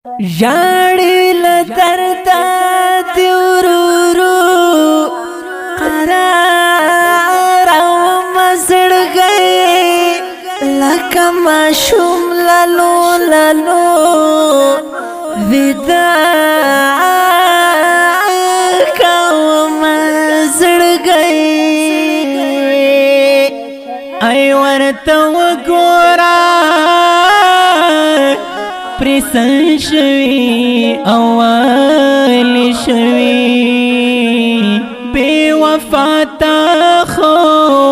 جاڑی لدرتا دیورورو قرار او مزڑ گئی لکا ماشوم لالو لالو ویدا کاو مزڑ گئی ای ورطا وگورا پریسن شوی اول شوی بے وفاتا خو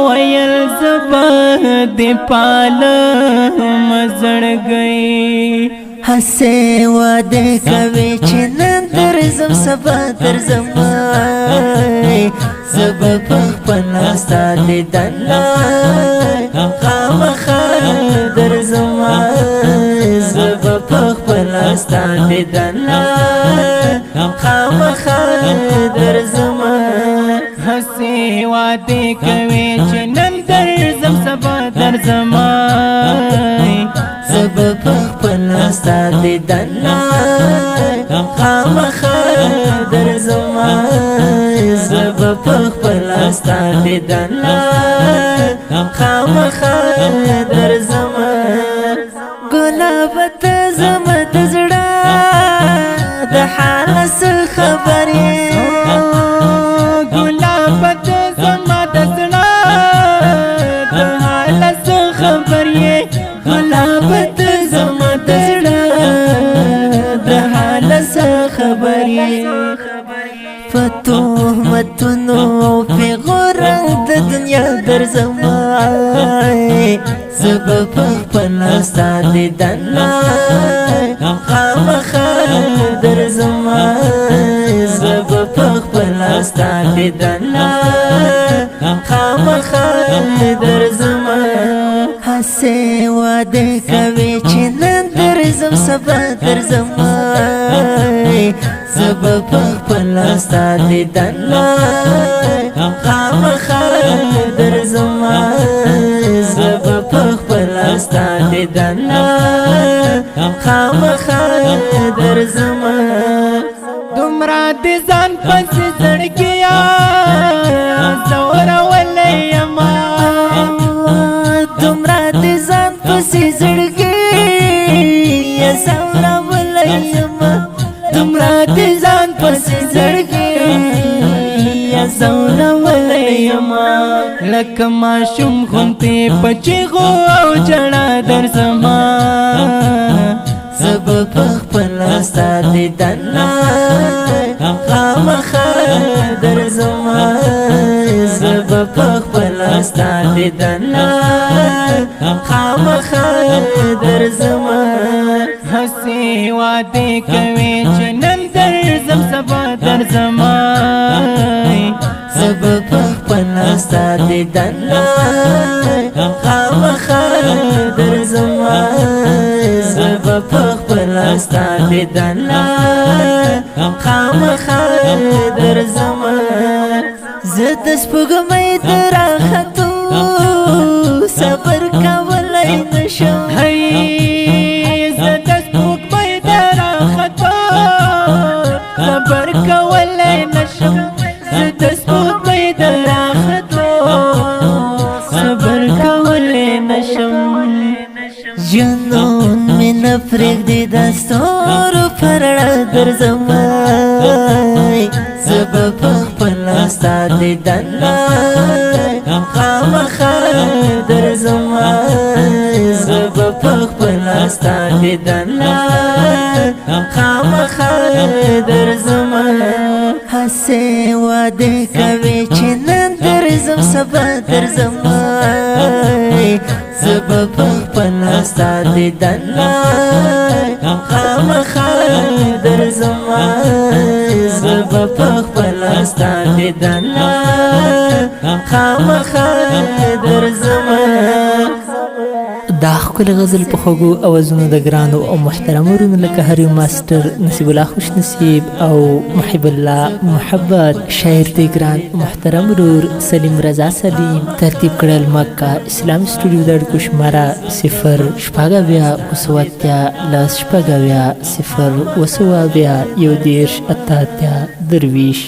ویل زبا دی پال مزڑ گئی حسے وعدے کوي چې نن درځم سبا درځم زبا پخپل ستا دیدن خامخا درځم زبا پخپل ستا دیدن خامخا درځم حسے وعدے کوي چې نن درځم سبا درځم زبا پخپل ستا دیدن خامخا درځم زبا پخپل ستا دیدن خامخا درځم ګلاب ته زما د زړه د حال څه خبرې ګلاب ته زما د زړه د حال څه خبرې ګلاب ته زما د زړه د حال څه خبرې فتوحمتونو پیغور د دنیا درځم زبا پخپل ستا دیدن خامخا درځم زبا پخپل ستا دیدن خامخا درځم حسے وعدے کوي چې نن درځم سبا درځم زبا پخپل ستا دیدن خامخا درځم زبا پخپل ستا دیدن خامخا درځم دومره د ځان پسې زړګیا زورولې یما دومره د ځان پسې زړګیا زورولې یما دومره د ځان پسې زړګیا زورولې یما لکه ماشوم غونتی پچیغو او جړه درځم زبا پخپل ستا دیدن خامخا درځم زبا پخپل ستا دیدن خامخا درځم حسې وعدې کوي چې نن درځم سبا درځم زبا پخپل ستا دیدن خامخا درځم زبا پخپل ستا دیدن خامخا درځم زه د سپوږمۍ د راختو صبر کولی نشم زه د سپوږمۍ د راختو صبر کولی نشم زه د سپوږمۍ د راختو صبر کولی نشم جنون می نپرېږدي د ستورو پر رڼا درځم زبا پخپل ستا دیدن خامخا درځم زبا پخپل ستا دیدن خامخا درځم حسې وعدې کوي چې نن درځم سبا درځم زبا پخپل ستا دیدن خامخا درځم زبا پخپل ستا دیدن خامخا درځم دا ښکلې غزل په خوږو اوازونو د ګرانو او محترمو ورونو لکه هریو ماسټر، نصیب الله خوش نصیب او محب الله محبت. شاعر دی ګران محترم ورور سلیم رضا سلیم. ترتیب کړل مکه اسلام سټوډیو د اړیکو شماره 0 شپږ اویا 0 0 11 30 درویش.